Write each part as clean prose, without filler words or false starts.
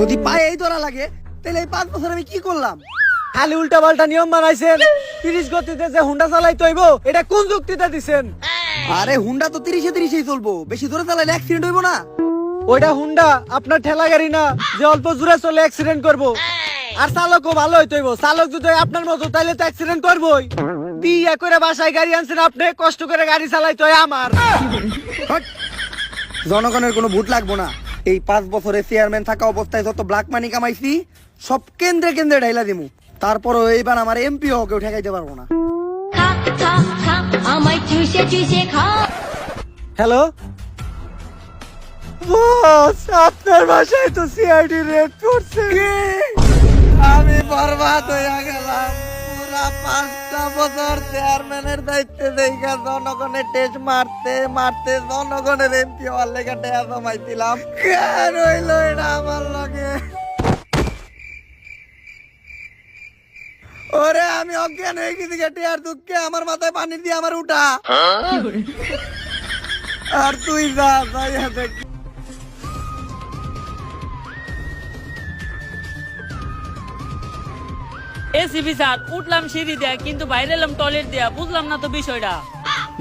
যদি পায়ে এই ধরা লাগে তাহলে এই 5 বছর আমি কি করলাম? খালি উল্টা পাল্টা নিয়ম বানাইছেন। 30 গতিতে যে হুন্ডা চালাইতে হইব এটা কোন যুক্তিতে দিছেন? আরে হুন্ডা তো 30-30 চলবো, বেশি জোরে চালাইলে অ্যাক্সিডেন্ট হইব না? ওইটা হুন্ডা, আপনার ঠেলা গাড়ি না যে অল্প জোরে চলে অ্যাক্সিডেন্ট করব। আর চালকও ভালো হইতে হইব। চালক যদি আপনার মতো তাইলে তো অ্যাক্সিডেন্ট করবই। বিয়ে করে বাসায় গাড়ি আনছেন আপনি, কষ্ট করে গাড়ি চালাইতে হয় আমার। হট! জনগণের কোনো ভোট লাগবো না। এই 5 বছরে চেয়ারম্যান থাকা অবস্থায় যত ব্ল্যাক মানি কামাইছি সব কেন্দ্রে কেন্দ্রে ঢাইলা দিমু। তারপরও এইবার আমার এমপি কেউ ঠেকাইতে পারবো না। খা খা খা আমায় চুষে চুষে খা। হ্যালো বস, আপনার বাসায় তো সিআইডি রেড করছে। আমি বরবাদ হইয়া গেলাম। পুরা 5টা বছর চেয়ারম্যানের দায়িত্বে দেখা জনগণের টেস্ট মারতে মারতে জনগণের এমপি হওয়ার লেগে টেয়া জমাইছিলাম। কেন হইল এটা আমার লাগে? ওরে আমি অজ্ঞান হয়ে গেছি টেয়ার দুঃখে, আমার মাথায় পানি দিয়ে আমার উঠা। আর তুই যা যাইয়া দেখ। এসিপি স্যার, উঠলাম সিঁড়ি দিয়া কিন্তু বাইরে এলাম টয়লেট দিয়া, বুঝলাম না তো বিষয়টা।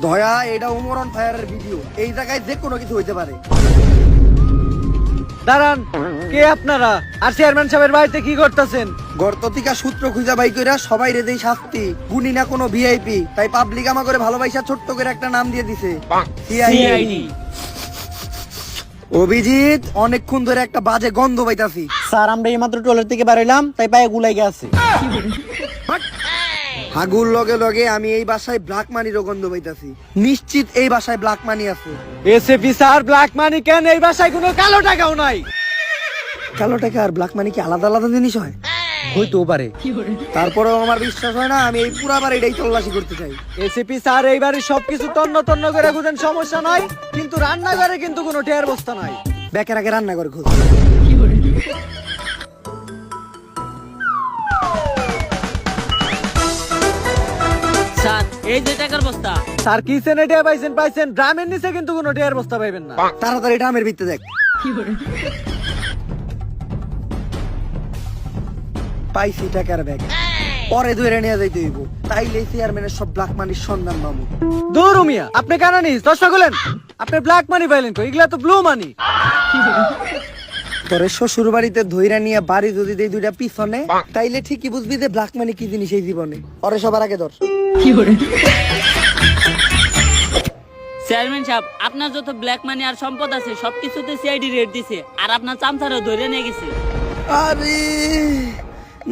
দয়া, এটা উমর অন ফায়ারের ভিডিও। এই জায়গায় যে কোনো কিছু হইতে পারে। দাঁড়ান, কে আপনারা? আর চেয়ারম্যান সাহেবের বাড়িতে কি করতেছেন? গর্ততিকা সূত্র খুঁজা বাই কইরা সবাই রে দেই শাস্তি। গুনি না কোনো ভিআইপি, তাই পাবলিক আমা করে ভালোবাসা ছোট্ট করে একটা নাম দিয়ে দিছে, সিআইডি। অভিজিৎ, অনেকক্ষণ ধরে একটা বাজে গন্ধ পাইতাছি। স্যার, আমরা এইমাত্র টয়লেট থেকে বের হইলাম, তাই পায়ে গুলাই গেছে। হাগুর লগে লগে আমি এই বাসায় ব্ল্যাক মানিরও গন্ধ পাইতাছি। নিশ্চিত এই বাসায় ব্ল্যাক মানি আছে। এসএপি স্যার, ব্ল্যাক মানি কেন? এই বাসায় কোনো কালো টাকাও নাই। কালো টাকা আর ব্ল্যাক মানি কি আলাদা আলাদা জিনিস হয়? হইতেও পারে। তারপরেও আমার বিশ্বাস হয় না। আমি এই পুরা বাড়িটাই তল্লাশি করতে চাই। এসএপি স্যার, এইবারে সবকিছু তন্ন তন্ন করে খুঁজেন, সমস্যা নাই, কিন্তু রান্নাঘরে কিন্তু কোনো টেয়ার বস্তা নাই। ব্যাকের আগে রান্না করে খোঁজ। স্যার, এই যে টাকার বস্তা। স্যার, কিচেনে টেয়ার পাইছেন পাইছেন, ড্রামের নিচে কিন্তু কোনো টেয়ার বস্তা পাইবেন না। তাড়াতাড়ি ড্রামের ভিতরে দেখ। পাইছি টাকার ব্যাগ। পরে ধরে নিয়ে যাইতে হইব, তাইলে চেয়ারম্যানের সব ব্ল্যাক মানির সন্ধান পাবো। দূর মিয়া, আপনি কেন নিস দশটা গেলেন? আপনি ব্ল্যাক মানি পাইলেন কই? এগুলা তো ব্লু মানি। তোরে শ্বশুর বাড়িতে ধইরা নিয়ে বাড়ি যদি দেই দুইটা পিছনে, তাইলে ঠিকই বুঝবি যে ব্ল্যাক মানি কি জিনিস এই জীবনে। ওরে সবার আগে ধর। চেয়ারম্যান সাহেব, আপনার যত ব্ল্যাক মানি আর সম্পদ আছে সবকিছুতে সিআইডি রেড দিছে, আর আপনার চামচারও ধরে নিয়ে গেছে। আরে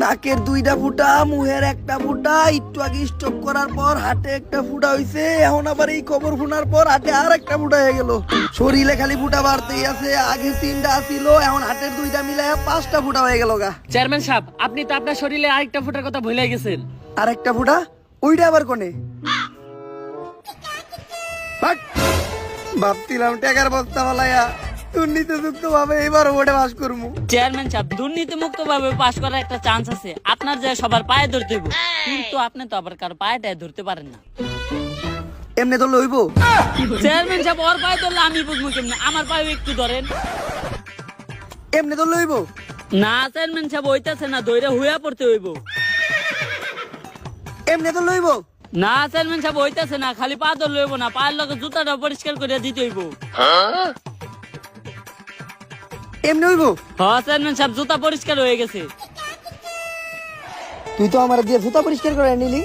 নাকের 2টা ফুটা, মুহের 1টা ফুটা, একটু আগে স্টপ করার পর হাটে 1টা ফুটা হইছে, এখন আবার এই কবর ফুনার পর হাটে আর 1টা ফুটা হয়ে গেল। শরীরে খালি ফুটা বাড়তেই আছে। আগে 3টা ছিল, এখন হাটের 2টা মিলাইয়া 5টা ফুটা হয়ে গেল গা। চেয়ারম্যান সাহেব, আপনি তো আপনার শরীরে আরেকটা ফুটার কথা ভুলে গেছেন। আর 1টা ফুটা? ওইটা আবার কোনে? হাট! ভাবছিলাম টাকার বস্তা ফালাইয়া দুর্নীতিযুক্ত ভাবে এবার ওটা পাস করবো। চেয়ারম্যান সাহেব, দুর্নীতি মুক্ত ভাবে পাশ করার একটা চান্স আছে। আপনার যে সবার পায়ে ধরতে হইব, কিন্তু আপনি তো আবার কারো পায়েটায় ধরতে পারেন না। এমনি তো লইবো। চেয়ারম্যান সাহেব, ওর পায়ে ধরলে আমি বুঝবো কেমনে? আমার পায়ে একটু ধরেন। এমনি তো লইবো। না চেয়ারম্যান সাহেব, হইতাছে না, ধরে হুয়া পড়তে হইব। এমনি তো লইবো। না চেয়ারম্যান সাহেব, হইতাছে না, খালি পা ধরলে হইব না, পায়ের লগে জুতাটা পরিষ্কার করে দিতে হইব। এমনি হইবো। হ্যাঁ চেয়ারম্যান সাহেব, জুতা পরিষ্কার হয়ে গেছে। তুই তো আমার দিয়ে জুতা পরিষ্কার করে নিলি।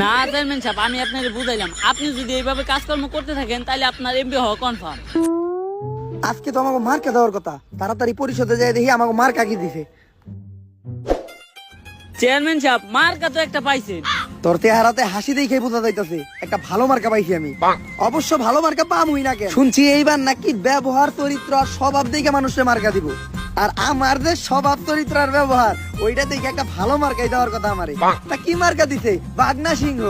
না চেয়ারম্যান সাহেব, আমি আপনাকে বুঝাইলাম, আপনি যদি এইভাবে কাজকর্ম করতে থাকেন তাহলে আপনার এমপি হওয়া কনফার্ম। আজকে তো আমাকে মার্কা দেওয়ার কথা, তাড়াতাড়ি পরিষদে যাই দেখি আমাকে মার্কা কি দিছে। চেয়ারম্যান সাহেব, মার্কা তো একটা পাইছেন। তোর চেহারাতে হাসি দেখে বোঝা যাইতাছে একটা ভালো মার্কা পাইছি আমি। অবশ্য ভালো মার্কা পামুই না কেন, শুনছি এইবার নাকি ব্যবহার চরিত্র আর স্বভাব দেখে মানুষের মার্কা দিব। আর আমার যে স্বভাব চরিত্র আর ব্যবহার, ওইটা দেখে একটা ভালো মার্কাই দেওয়ার কথা আমারে। তা কি মার্কা দিছে? বাগনা সিংহ।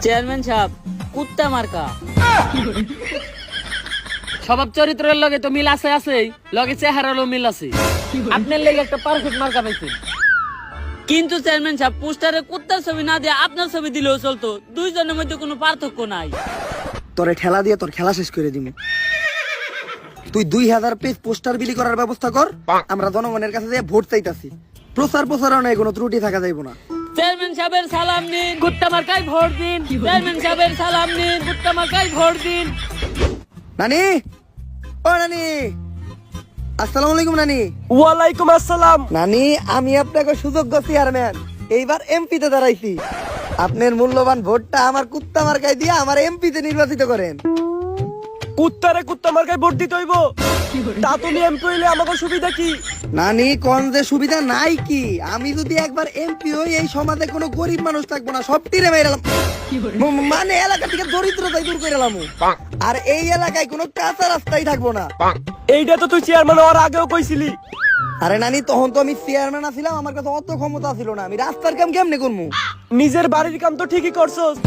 চেয়ারম্যান সাহেব, কুত্তা মার্কা। স্বভাব চরিত্রের লগে তো মিল আছে আছেই, লগে চেহারারও মিল আছে। আপনার লেগে একটা পারফেক্ট মার্কা পাইছেন। কিন্তু চেয়ারম্যান সাহেব, পোস্টারে কুত্তার ছবি না দিয়ে আপনার ছবি দিলেও চলতো, দুইজনের মধ্যে কোনো পার্থক্য নাই। তোরে ঠেলা দিয়ে তোর খেলা শেষ করে দিব। তুই 2000 পেজ পোস্টার বিলি করার ব্যবস্থা কর, আমরা জনগণের কাছে যে ভোট চাইতাছি। প্রচারণায় কোনো ত্রুটি থাকা যাইব না। চেয়ারম্যান সাহেবের সালাম নিন, কুত্তা মার্কায় ভোট দিন। চেয়ারম্যান সাহেবের সালাম নিন, কুত্তা মার্কায় ভোট দিন। নানি, ও নানি, আসসালামু আলাইকুম নানি। ওয়ালাইকুম আসসালাম। নানি, আমি আপনাকে সুযোগ্য চেয়ারম্যান, এইবার এমপিতে দাঁড়াইছি। আপনার মূল্যবান ভোটটা আমার কুত্তা মার্কায় দিয়ে আমার এমপিতে নির্বাচিত করেন। কুত্তারে কুত্তা মার্কায় ভোট দিতে হইব? তা তুমি এমপি হইলে আমাকে সুবিধা কি? নানি, কোন যে সুবিধা নাই কি? আমি যদি একবার এমপি হই, এই সমাজে কোনো গরিব মানুষ থাকবো না, সব তীরে মেরালাম। মানে এলাকা থেকে দরিদ্রতাই দূর করে এলাম। আর এই এলাকায় কোনো কাঁচা রাস্তাই থাকবো না। এইটা তো তুই চেয়ারম্যান হওয়ার আগেও কইছিলি। আরে নানি, তখন তো আমি চেয়ারম্যান ছিলাম, আমার কাছে অত ক্ষমতা ছিল না। আমি রাস্তার কাম কেমনে করবো? নিজের বাড়ির কাম তো ঠিকই করছস।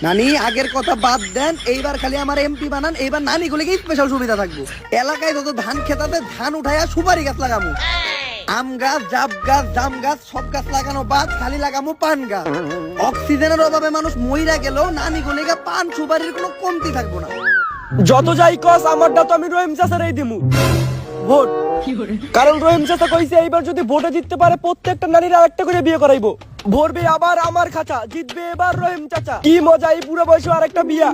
নানি, আগের কথা বাদ দেন, এইবার খালি আমার এমপি বানান। এইবার নানি গুলিকে স্পেশাল সুবিধা থাকবো। এলাকায় যত ধান খেতাতে ধান উঠাইয়া সুপারি গাছ লাগামু, আম গাছ, জাম গাছ, জাম গাছ, সব গাছ লাগানো বাদ, খালি লাগামু পান গাছ। অক্সিজেনের অভাবে মানুষ মইরা গেলেও নানি গুলিকে পান সুপারির কোনো কমতি থাকবো না। যত যাই কস, আমারটা তো আমি রহিম চাচারই দিমু ভোট। কারণ রহিম চাচা কইছে এইবার যদি ভোটে জিততে পারে প্রত্যেকটা নারীর আরেকটা করে বিয়ে করাইবো। ভরবে আবার আমার খাঁচা, জিতবে এবার রহিম চাচা। কি মজা, এই বুড়ো বয়সে আরেকটা বিয়া।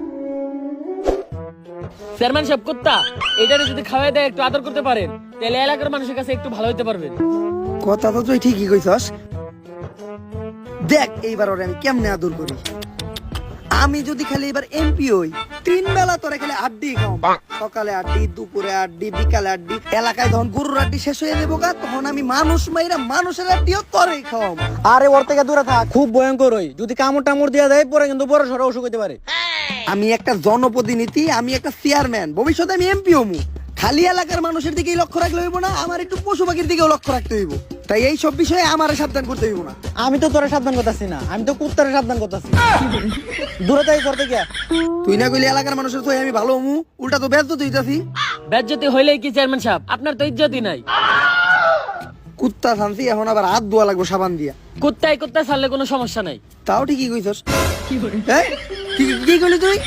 চেয়ারম্যান সাহেব, কুত্তা এটারে যদি খাওয়াই দেয়, একটু আদর করতে পারেন, তাহলে এলাকার মানুষের কাছে একটু ভালো হতে পারবেন। কথা তো তুই ঠিকই কইছস। দেখ এইবার ওরে আমি কেমনে আদর করি। আমি যদি খালি এবার এমপি হই, 3 বেলা তোরে খালি আড্ডি খাও। সকালে আড্ডি, দুপুরে আড্ডি, বিকালে আড্ডি। এলাকায় যখন গরুর আড্ডি শেষ হয়ে যাবো গা, তখন আমি মানুষ মাইরা মানুষের আড্ডিও তোরেই খাওয়াম। আরে ওর থেকে দূরে থাক, খুব ভয়ঙ্কর হই। যদি কামড় টামড় দিয়া দেয় পরে কিন্তু বড় সড় অসুখ হইতে পারে। আমি একটা জনপ্রতিনিধি, আমি একটা চেয়ারম্যান, ভবিষ্যতে আমি এমপি হমু। খালি এলাকার মানুষের দিকেই লক্ষ্য রাখলে হইব না, আমার একটু পশু পাখির দিকেও লক্ষ্য রাখতে হইব। তাই এই সব বিষয়ে আমার সাবধান করতে হইব না। আমি তো তোরে সাবধান করতেছি না, আমি তো কুত্তারে সাবধান করতেছি। দূরে থাকি করতে গিয়া। তুই না কইলে এলাকার মানুষের তো আমি ভালো হমু, উল্টা তো ব্যস্ত হইতাছি। বেজ্জতি হইলেই কি চেয়ারম্যান সাহেব, আপনার তো ইজ্জতই নাই। কুত্তা শান্তি, এখন আবার হাত ধোয়া লাগবো সাবান দিয়া। কুত্তায় কুত্তা ছাড়লে কোনো সমস্যা নাই। তাও ঠিকই কইছস। হ্যাঁ, কি কইলি তুই?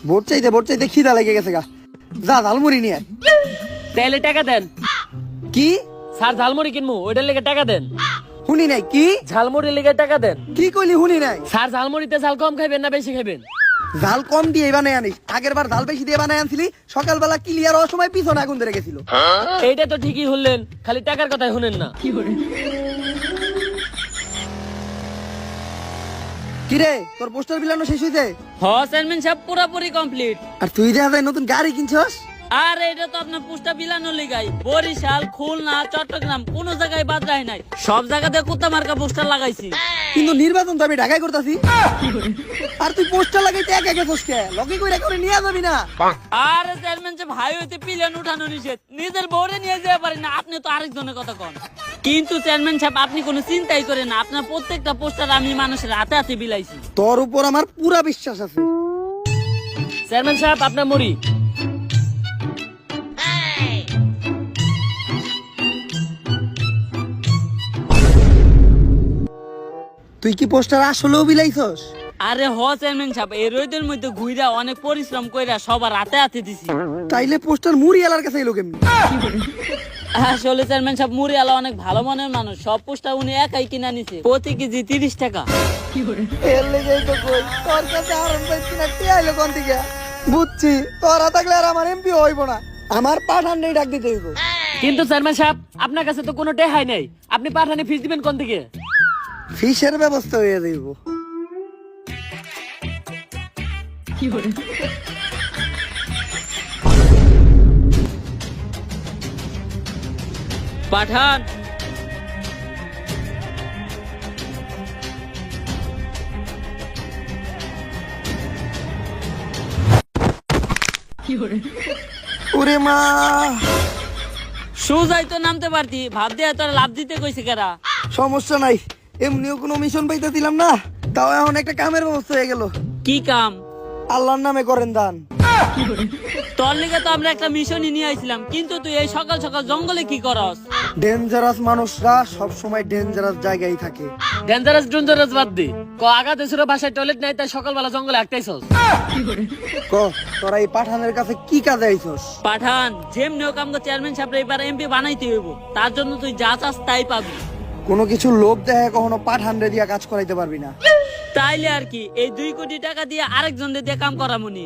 ভোট চাইতে খিদা লেগে গেছে গা। যা ঝালমুড়ি নিয়ে আয়। তাহলে টাকা দেন। কি? স্যার ঝালমুড়ি কিনবো, ওইটার লেগে টাকা দেন। শুনি নাই কি? ঝালমুড়ির লেগে টাকা দেন। কি কইলি শুনি নাই? স্যার ঝালমুড়িতে ঝাল কম খাইবেন না বেশি খাইবেন? ঝাল কম দিয়ে বানাই আনিস। আগের বার ঝাল বেশি দিয়ে বানাই আনছিলি, সকালবেলা ক্লিয়ার হওয়ার সময় পিছনে আগুন ধরে গেছিল। এইটা তো ঠিকই হলেন, খালি টাকার কথাই শুনেন না। কিরে, তোর পোস্টার বিলানো শেষ হইছে? হ চেয়ারম্যান সাহেব, পুরোপুরি কমপ্লিট। আর তুই দেখা যায় নতুন গাড়ি কিনছস? আর এটা তো আপনার পুষ্টা বিলানোর লিগাই। বরিশাল, খুলনা, চট্টগ্রাম কোন জায়গায় বাদ রায় নাই, সব জায়গাতে কুত্তা মার্কা পোস্টার লাগাইছি। কিন্তু নির্বাচন তো আমি ঢাকায় করতেছি। আর তুই পোস্টার লাগাইতে একা গেছস কে? লগে কইরা করে নিয়ে যাবি না? আরে চেয়ারম্যান সাহেব, হাই হইতে পিলেন উঠানো নিষেধ, নিজের বউরে নিয়ে যেতে পারেন না, আপনি তো আরেকজনের কথা কন। কিন্তু চেয়ারম্যান সাহেব, আপনি কোনো চিন্তাই করেন না, আপনার প্রত্যেকটা পোস্টার আমি মানুষের হাতে হাতে বিলাইছি। তোর উপর আমার পুরা বিশ্বাস আছে। চেয়ারম্যান সাহেব, আপনার মুড়ি। তুই কি পোস্টার আসলেও বিলাইছস? আরে হ চেয়ারম্যান সাহেব, এই রোদের মধ্যে ঘুইরা অনেক পরিশ্রম কইরা সবার হাতে হাতে দিছি। তাইলে পোস্টার মুড়ি এলার কাছে এলো কেমনি? আসলে চেয়ারম্যান সাহেব, মুড়িওয়ালা অনেক ভালো মনের মানুষ, সব পোস্টার উনি একাই কিনা নিছে, প্রতি কেজি 30 টাকা। এর লেগেই তো কই, তোর কাছে আরন পাইছি না, কে আইলো কোন থেকে? বুঝছি, তোরা থাকলে আর আমার এমপি হইব না, আমার পাঠান নেই ডাক দিতে হইব। কিন্তু চেয়ারম্যান সাহেব, আপনার কাছে তো কোনো টেহাই নেই, আপনি পাঠানে ফিস দিবেন কোন থেকে? ফিসের ব্যবস্থা হয়ে দিব। পাঠান। ওরে মা, সুজাই তো নামতে পারতি, ভাব দিয়ে তোর লাভ দিতে কইছে কেরা? সমস্যা নাই, এমনিও কোনো মিশন পাইতেছিলাম না, তাও এখন একটা কামের ব্যবস্থা হয়ে গেল। কি কাম? আল্লাহর নামে করেন দান। তোর লিগে তো আমরা একটা মিশনই নিয়ে আইছিলাম, কিন্তু তুই এই সকাল সকাল জঙ্গলে কি করস? ডেঞ্জারাস মানুষরা সব সময় ডেঞ্জারাস জায়গায় থাকে। ডেঞ্জারাস বাদ দি ক আগাতে ছিল বাসায় টয়লেট নাই তাই সকালবেলা জঙ্গলে হাঁটতেছস। ক তোরা এই পাঠানের কাছে কি কাজে আইছস? পাঠান যেমনি হোক আমাকে চেয়ারম্যান সাহেব এবার এমপি বানাইতে হইব, তার জন্য তুই যা চাস তাই পাবি। কোনো কিছু লোভ দেখে কখনো পাঠানরে দিয়া কাজ করাইতে পারবি না। তাইলে আর কি এই 2 কোটি টাকা দিয়ে আরেকজন দিয়ে কাম করামুনি।